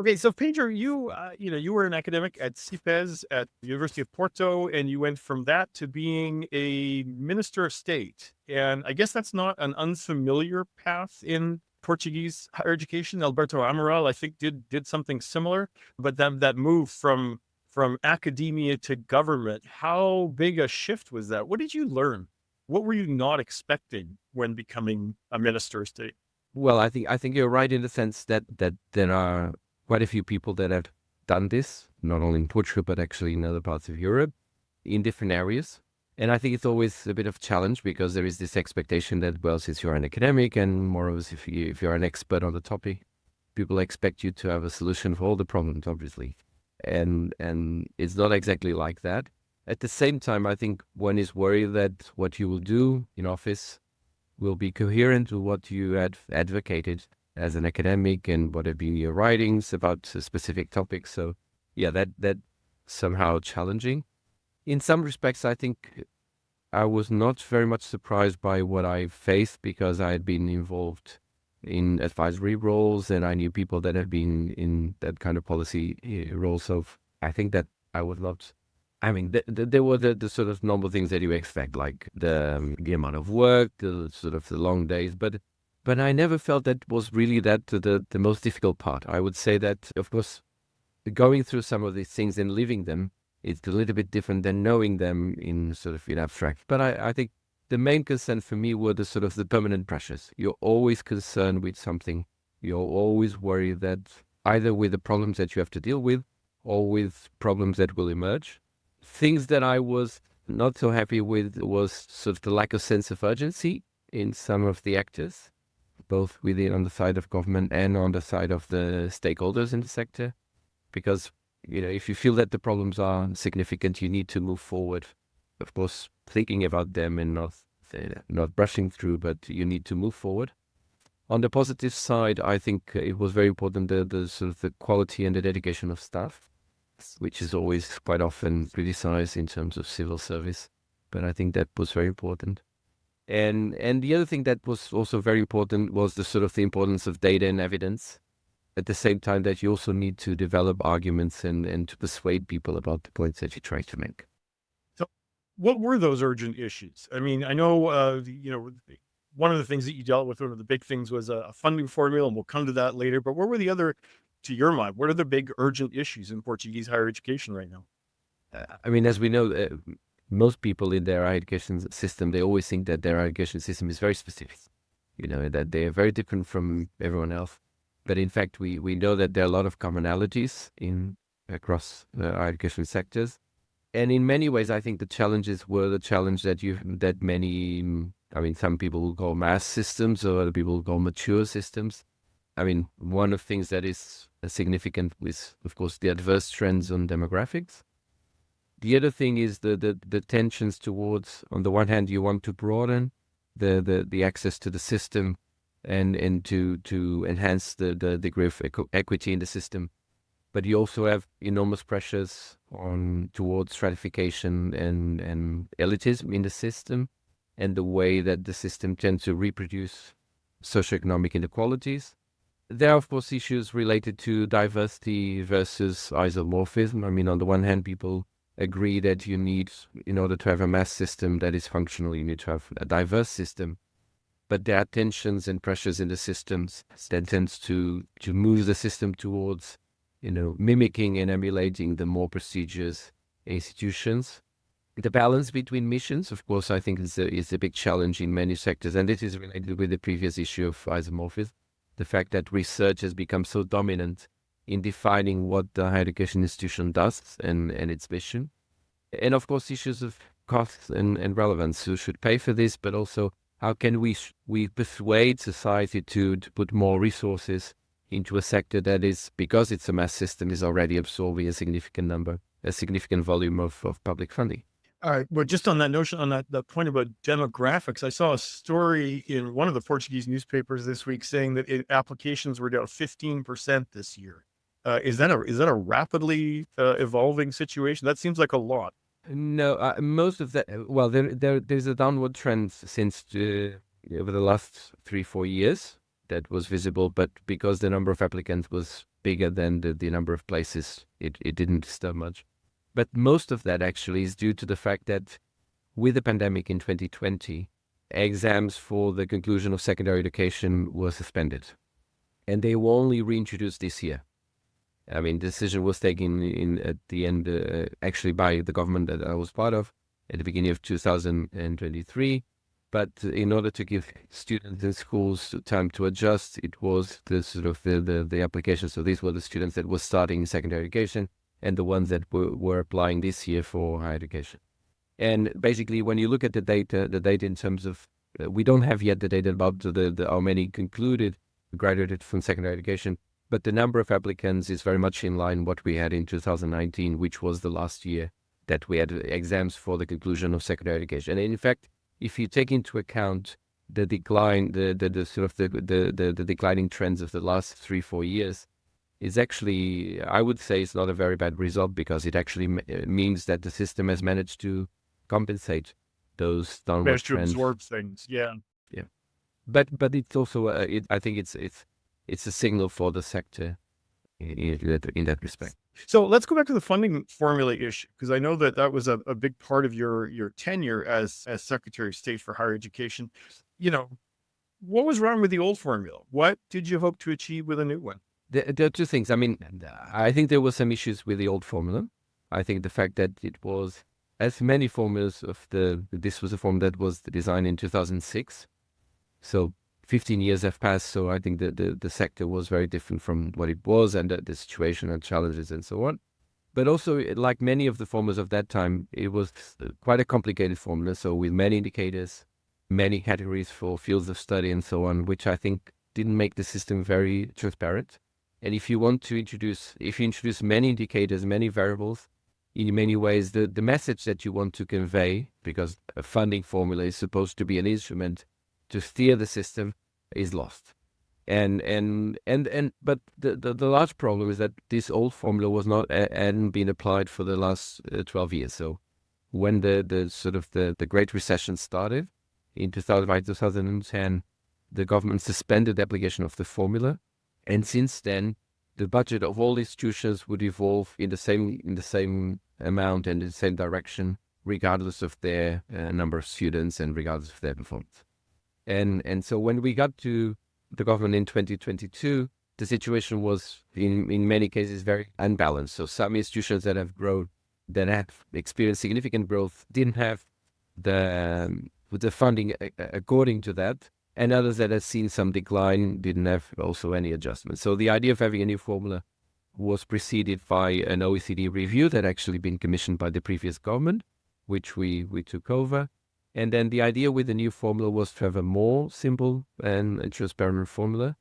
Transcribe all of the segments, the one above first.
Okay, so Pedro, you were an academic at CPES at the University of Porto, and you went from that to being a minister of state. And I guess that's not an unfamiliar path in Portuguese higher education. Alberto Amaral, I think, did something similar, but that move from academia to government, how big a shift was that? What did you learn? What were you not expecting when becoming a minister of state? Well, I think you're right in the sense that there are quite a few people that have done this, not only in Portugal but actually in other parts of Europe, in different areas. And I think it's always a bit of a challenge because there is this expectation that, well, since you're an academic and moreover, if you're an expert on the topic, people expect you to have a solution for all the problems, obviously. And it's not exactly like that. At the same time, I think one is worried that what you will do in office will be coherent to what you had advocated as an academic and what have been your writings about specific topics. So yeah, that somehow challenging. In some respects, I think I was not very much surprised by what I faced because I had been involved in advisory roles and I knew people that have been in that kind of policy role. So I think that I was not. I mean, there were the sort of normal things that you expect, like the amount of work, the sort of the long days, but I never felt that was really the most difficult part. I would say that, of course, going through some of these things and living them, it's a little bit different than knowing them in sort of in abstract. But I think the main concern for me were the sort of the permanent pressures. You're always concerned with something. You're always worried that either with the problems that you have to deal with or with problems that will emerge. Things that I was not so happy with was sort of the lack of sense of urgency in some of the actors, both within on the side of government and on the side of the stakeholders in the sector. Because, if you feel that the problems are significant, you need to move forward. Of course, thinking about them and not brushing through, but you need to move forward. On the positive side, I think it was very important the sort of the quality and the dedication of staff, which is always quite often criticized in terms of civil service. But I think that was very important. And the other thing that was also very important was the sort of the importance of data and evidence. At the same time that you also need to develop arguments and to persuade people about the points that you try to make. So, what were those urgent issues? I mean, I know, one of the things that you dealt with, one of the big things was a funding formula, and we'll come to that later. But what were the other, to your mind, what are the big urgent issues in Portuguese higher education right now? I mean, as we know, most people in their higher education system, they always think that their higher education system is very specific, that they are very different from everyone else. But in fact, we know that there are a lot of commonalities across the higher education sectors. And in many ways, I think the challenges were the challenge that many, I mean, some people will call mass systems or other people will call mature systems. I mean, one of the things that is significant is, of course, the adverse trends on demographics. The other thing is the tensions towards, on the one hand, you want to broaden the access to the system and to enhance the degree of equity in the system. But you also have enormous pressures towards stratification and elitism in the system and the way that the system tends to reproduce socioeconomic inequalities. There are, of course, issues related to diversity versus isomorphism. I mean, on the one hand, people agree that you need, in order to have a mass system that is functional, you need to have a diverse system. But there are tensions and pressures in the systems that tends to move the system towards, mimicking and emulating the more prestigious institutions. The balance between missions, of course, I think is a big challenge in many sectors. And this is related with the previous issue of isomorphism. The fact that research has become so dominant in defining what the higher education institution does and its mission. And of course, issues of costs and relevance. Who should pay for this, but also how can we persuade society to put more resources into a sector that is, because it's a mass system, is already absorbing a significant volume of public funding. All right. Well, just on that notion, on that point about demographics, I saw a story in one of the Portuguese newspapers this week saying that applications were down 15% this year. Is that a rapidly evolving situation? That seems like a lot. No, most of that. Well, there's a downward trend since over the last 3-4 years that was visible, but because the number of applicants was bigger than the number of places. It didn't disturb much. But most of that actually is due to the fact that with the pandemic in 2020, exams for the conclusion of secondary education were suspended. And they were only reintroduced this year. I mean, the decision was taken at the end, actually by the government that I was part of at the beginning of 2023. But in order to give students in schools time to adjust, it was the sort of the application. So these were the students that were starting secondary education and the ones that were applying this year for higher education. And basically, when you look at the data in terms of, we don't have yet the data about how many concluded, graduated from secondary education, but the number of applicants is very much in line with what we had in 2019, which was the last year that we had exams for the conclusion of secondary education. And in fact, if you take into account the decline, the sort of the declining trends of the last 3-4 years, is actually, I would say, it's not a very bad result, because it actually means that the system has managed to compensate those downward Managed to trends. absorb things. Yeah. Yeah, but it's also I think it's a signal for the sector in that respect. So let's go back to the funding formula issue, because I know that was a big part of your tenure as Secretary of State for Higher Education. What was wrong with the old formula? What did you hope to achieve with a new one? There are two things. I mean, I think there were some issues with the old formula. I think the fact that it was, as many formulas this was a form that was designed in 2006. So 15 years have passed. So I think the sector was very different from what it was, and the situation and challenges and so on. But also, like many of the formulas of that time, it was quite a complicated formula. So with many indicators, many categories for fields of study and so on, which I think didn't make the system very transparent. And if you introduce many indicators, many variables, in many ways, the message that you want to convey, because a funding formula is supposed to be an instrument to steer the system, is lost. But the large problem is that this old formula hadn't been applied for the last 12 years. So when the Great Recession started in 2010, the government suspended the application of the formula. And since then, the budget of all institutions would evolve in the same amount and in the same direction, regardless of their number of students and regardless of their performance. And so when we got to the government in 2022, the situation was in many cases very unbalanced. So some institutions that have experienced significant growth didn't have the funding according to that. And others that had seen some decline didn't have also any adjustments. So the idea of having a new formula was preceded by an OECD review that actually been commissioned by the previous government, which we took over. And then the idea with the new formula was to have a more simple and transparent formula.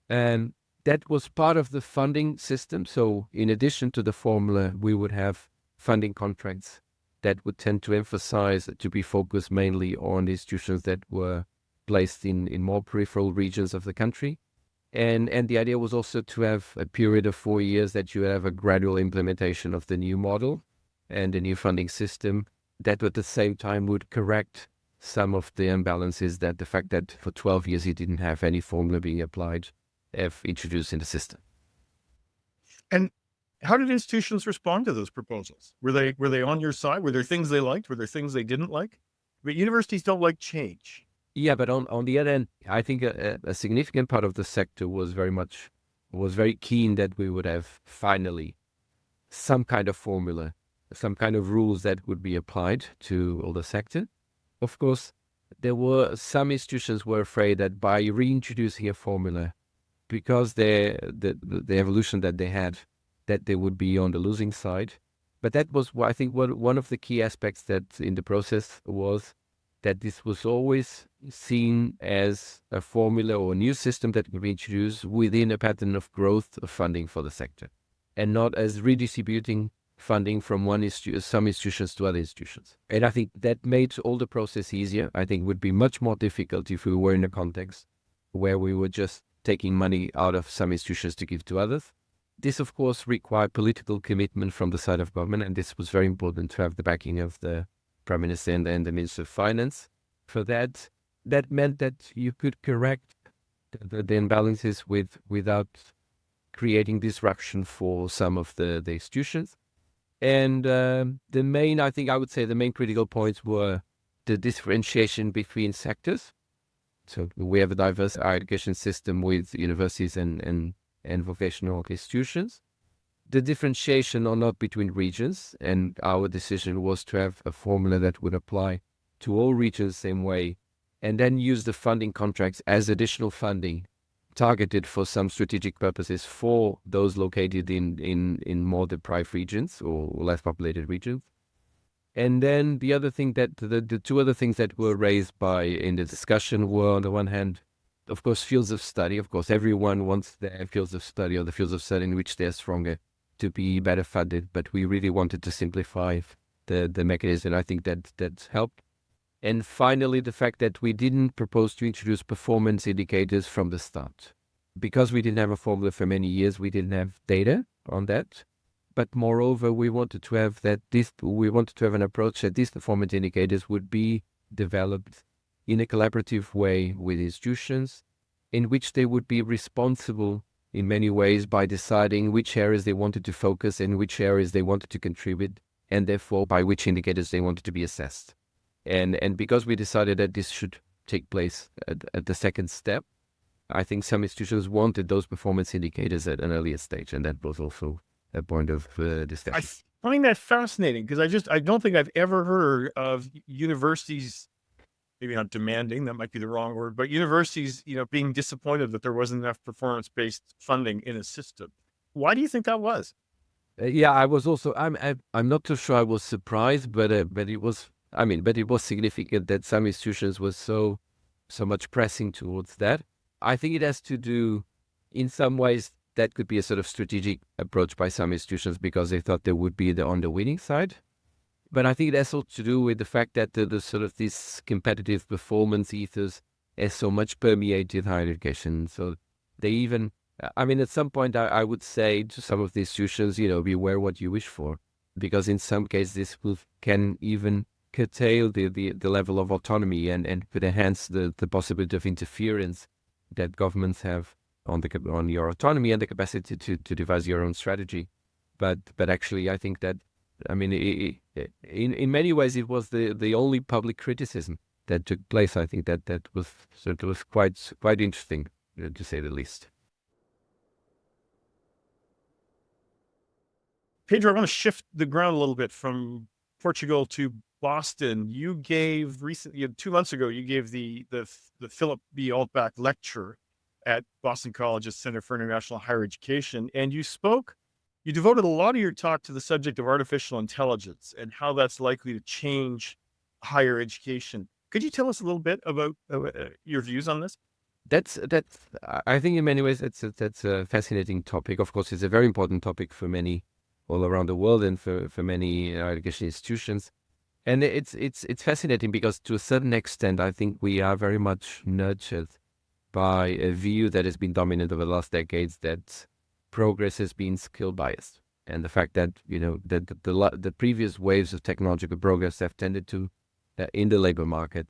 And that was part of the funding system. So in addition to the formula, we would have funding contracts that would tend to emphasize, to be focused mainly on institutions that were placed in more peripheral regions of the country. And the idea was also to have a period of 4 years that you have a gradual implementation of the new model and the new funding system that at the same time would correct some of the imbalances that the fact that for 12 years you didn't have any formula being applied have introduced in the system. And how did institutions respond to those proposals? Were they on your side? Were there things they liked? Were there things they didn't like? But universities don't like change. Yeah, but on the other end, I think a significant part of the sector was very keen that we would have finally some kind of formula, some kind of rules that would be applied to all the sector. Of course, there were some institutions were afraid that by reintroducing a formula, because the evolution that they had, that they would be on the losing side. But that was, I think, one of the key aspects that in the process was that this was always seen as a formula or a new system that could be introduced within a pattern of growth of funding for the sector, and not as redistributing funding from some institutions to other institutions. And I think that made all the process easier. I think it would be much more difficult if we were in a context where we were just taking money out of some institutions to give to others. This, of course, required political commitment from the side of government, and this was very important to have the backing of the Prime Minister and the Minister of Finance for that. That meant that you could correct the imbalances without creating disruption for some of the institutions. And I would say the main critical points were the differentiation between sectors. So we have a diverse higher education system with universities and vocational institutions. The differentiation or not between regions, and our decision was to have a formula that would apply to all regions the same way, and then use the funding contracts as additional funding targeted for some strategic purposes for those located in more deprived regions or less populated regions. And then the two other things that were raised in the discussion were, on the one hand, of course, fields of study. Of course, everyone wants their fields of study or the fields of study in which they're stronger to be better funded, but we really wanted to simplify the mechanism. I think that helped. And finally, the fact that we didn't propose to introduce performance indicators from the start. Because we didn't have a formula for many years, we didn't have data on that. But moreover, we wanted to have an approach that these performance indicators would be developed in a collaborative way with institutions, in which they would be responsible in many ways by deciding which areas they wanted to focus and which areas they wanted to contribute, and therefore by which indicators they wanted to be assessed. And because we decided that this should take place at the second step, I think some institutions wanted those performance indicators at an earlier stage, and that was also a point of discussion. I find that fascinating because I don't think I've ever heard of universities, maybe not demanding, that might be the wrong word, but universities, being disappointed that there wasn't enough performance-based funding in a system. Why do you think that was? Yeah, I was also. I'm not too sure I was surprised, but it was. But it was significant that some institutions were so much pressing towards that. I think it has to do, in some ways, that could be a sort of strategic approach by some institutions because they thought they would be on the winning side. But I think it has also to do with the fact that the sort of this competitive performance ethos has so much permeated higher education. So they even, at some point, I would say to some of the institutions, beware what you wish for, because in some cases this can even curtail the level of autonomy and could enhance the possibility of interference that governments have on your autonomy and the capacity to devise your own strategy. But actually, I think that, in many ways, it was the only public criticism that took place. I think that was quite interesting, to say the least. Pedro, I want to shift the ground a little bit from Portugal to Boston. You gave recently, 2 months ago, you gave the Philip B. Altbach lecture at Boston College's Center for International Higher Education, and you devoted a lot of your talk to the subject of artificial intelligence and how that's likely to change higher education. Could you tell us a little bit about your views on this? That's. I think in many ways that's a fascinating topic. Of course, it's a very important topic for many all around the world and for many higher education institutions. And it's fascinating because to a certain extent, I think we are very much nurtured by a view that has been dominant over the last decades that progress has been skill biased, and the fact that that the previous waves of technological progress have tended to in the labor market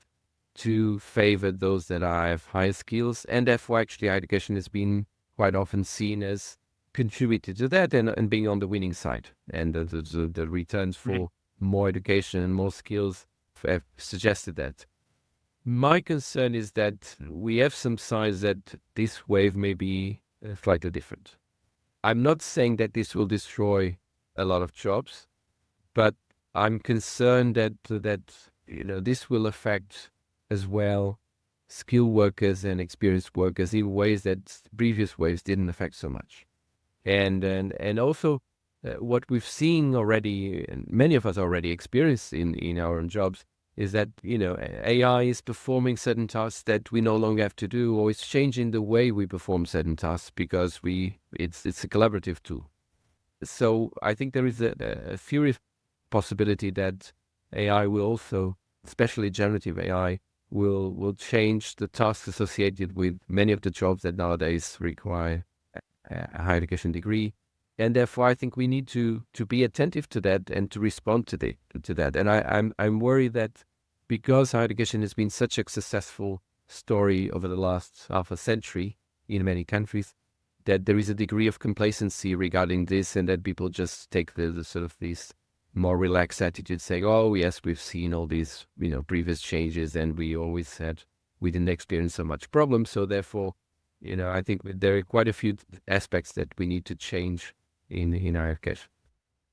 to favor those that have higher skills, and therefore actually higher education has been quite often seen as contributed to that and being on the winning side, and the returns for more education and more skills have suggested that. My concern is that we have some signs that this wave may be slightly different. I'm not saying that this will destroy a lot of jobs, but I'm concerned that this will affect as well skilled workers and experienced workers in ways that previous waves didn't affect so much. And also what we've seen already, and many of us already experienced in our own jobs, is that AI is performing certain tasks that we no longer have to do, or it's changing the way we perform certain tasks because it's a collaborative tool. So I think there is a serious possibility that AI will also, especially generative AI, will change the tasks associated with many of the jobs that nowadays require a higher education degree. And therefore, I think we need to be attentive to that and to respond to that. And I'm worried that because higher education has been such a successful story over the last half a century in many countries, that there is a degree of complacency regarding this, and that people just take the sort of these more relaxed attitude, saying, "Oh yes, we've seen all these previous changes, and we always said we didn't experience so much problem, so therefore, I think there are quite a few aspects that we need to change in our education."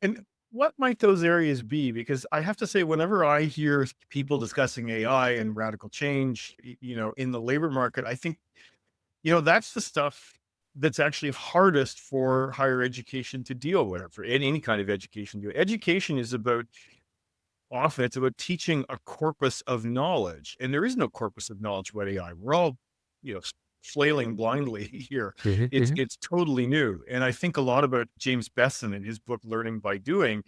And what might those areas be? Because I have to say, whenever I hear people discussing AI and radical change, in the labor market, I think, that's the stuff that's actually hardest for higher education to deal with, for any kind of education. Education is about often it's about teaching a corpus of knowledge, and there is no corpus of knowledge about AI. We're all, flailing blindly here. Hmm. It's Hmm. it's totally new, and I think a lot about James Besson in his book Learning by Doing.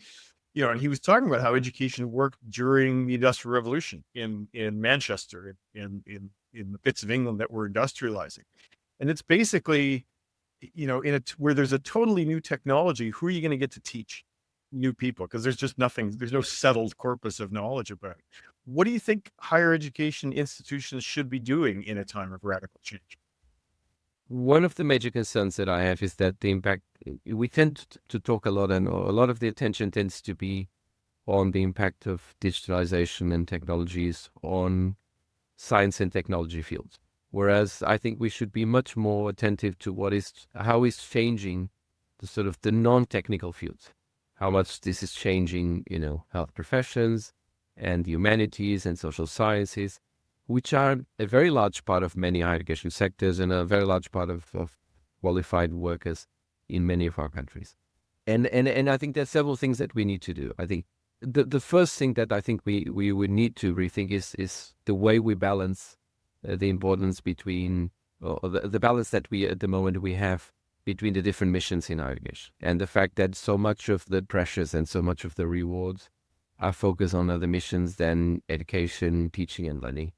And he was talking about how education worked during the Industrial Revolution in Manchester, in the bits of England that were industrializing, and it's basically, where there's a totally new technology, who are you going to get to teach new people? Because there's just nothing, there's no settled corpus of knowledge about it. What do you think higher education institutions should be doing in a time of radical change? One of the major concerns that I have is that the impact, we tend to talk a lot, and a lot of the attention tends to be on the impact of digitalization and technologies on science and technology fields. Whereas I think we should be much more attentive to how is changing the sort of the non-technical fields, how much this is changing, health professions and humanities and social sciences, which are a very large part of many higher education sectors and a very large part of qualified workers in many of our countries. And I think there's several things that we need to do. I think the first thing that I think we would need to rethink is the way we balance the importance between, or the balance that we at the moment we have between the different missions in higher education, and the fact that so much of the pressures and so much of the rewards are focused on other missions than education, teaching, and learning.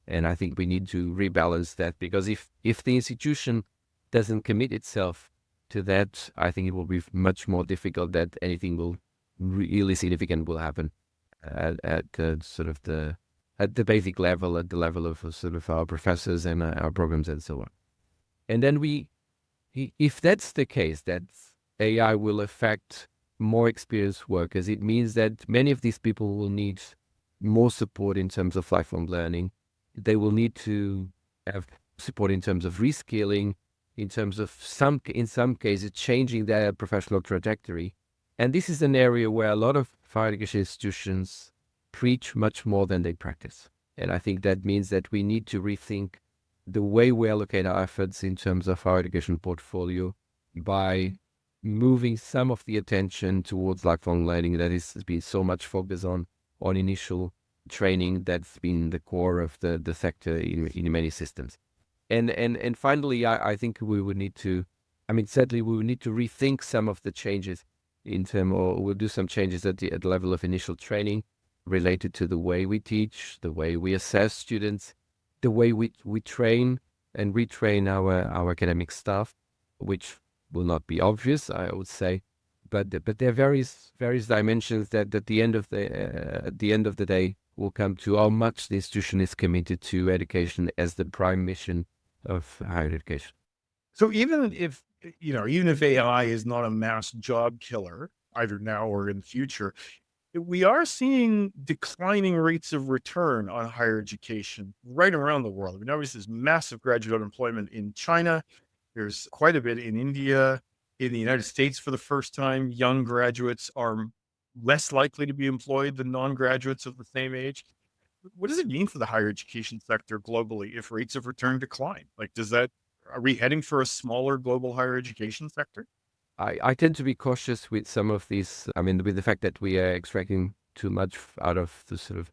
And I think we need to rebalance that, because if the institution doesn't commit itself to that, I think it will be much more difficult that anything will really significant will happen at sort of at the basic level, at the level of sort of our professors and our programs and so on. And then if that's the case, that AI will affect more experienced workers, it means that many of these people will need more support in terms of lifelong learning. They will need to have support in terms of reskilling, in terms of in some cases, changing their professional trajectory. And this is an area where a lot of higher education institutions preach much more than they practice. And I think that means that we need to rethink the way we allocate our efforts in terms of our education portfolio by moving some of the attention towards lifelong learning that has been so much focused on initial training that's been the core of the sector in many systems. And finally, I think we would need to, certainly we would need to rethink some of the changes or we'll do some changes at the level of initial training related to the way we teach, the way we assess students, the way we train and retrain our academic staff, which will not be obvious, I would say, but there are various dimensions that at the end of the day will come to how much the institution is committed to education as the prime mission of higher education. So even if AI is not a mass job killer, either now or in the future, we are seeing declining rates of return on higher education right around the world. Obviously, there's massive graduate unemployment in China. There's quite a bit in India. In the United States, for the first time, young graduates are less likely to be employed than non-graduates of the same age. What does it mean for the higher education sector globally if rates of return decline? Are we heading for a smaller global higher education sector? I tend to be cautious with some of these. With the fact that we are extracting too much out of the sort of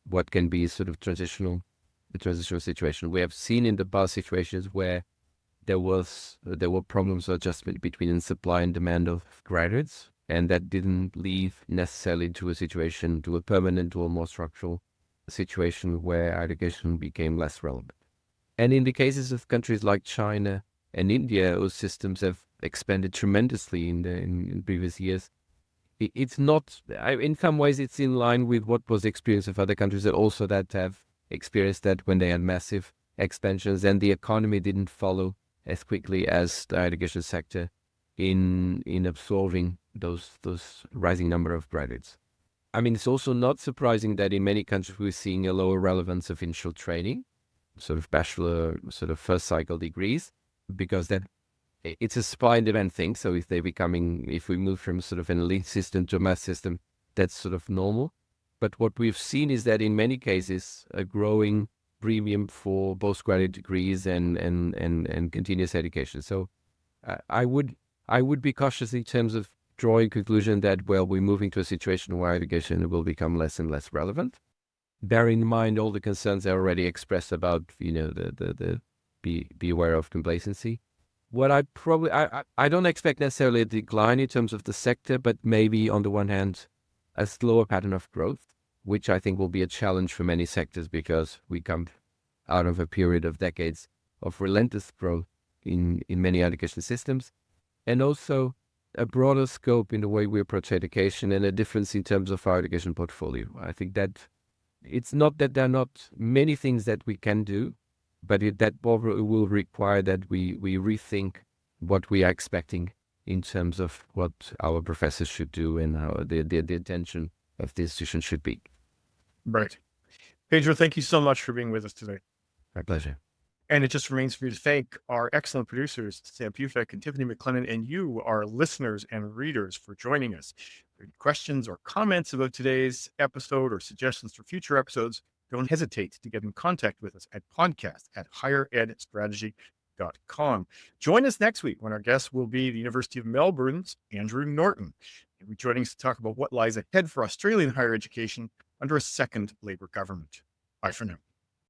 what can be sort of the transitional situation. We have seen in the past situations where there were problems of adjustment between the supply and demand of graduates, and that didn't lead necessarily to a permanent or more structural situation where education became less relevant. And in the cases of countries like China and India, those systems have expanded tremendously in previous years. It's not, in some ways, it's in line with what was the experience of other countries that have experienced that when they had massive expansions and the economy didn't follow as quickly as the higher education sector in absorbing those rising number of graduates. I mean, it's also not surprising that in many countries we're seeing a lower relevance of initial training, sort of bachelor, sort of first cycle degrees, because that it's a supply and demand thing. So if we move from sort of an elite system to a mass system, that's sort of normal. But what we've seen is that in many cases, a growing premium for postgraduate degrees and continuous education. So I would be cautious in terms of drawing conclusion that, well, we're moving to a situation where education will become less and less relevant. Bearing in mind all the concerns I already expressed about, the be aware of complacency. What I don't expect necessarily a decline in terms of the sector, but maybe on the one hand, a slower pattern of growth, which I think will be a challenge for many sectors because we come out of a period of decades of relentless growth in many education systems, and also a broader scope in the way we approach education and a difference in terms of our education portfolio. I think that it's not that there are not many things that we can do, but that will require that we rethink what we are expecting in terms of what our professors should do and how the attention of the institution should be. Right. Pedro, thank you so much for being with us today. My pleasure. And it just remains for me to thank our excellent producers, Sam Pufek and Tiffany McLennan, and you, our listeners and readers, for joining us. If you have any questions or comments about today's episode or suggestions for future episodes, don't hesitate to get in contact with us at podcast@higheredstrategy.com. Join us next week when our guest will be the University of Melbourne's Andrew Norton. He'll be joining us to talk about what lies ahead for Australian higher education under a second Labor government. Bye for now.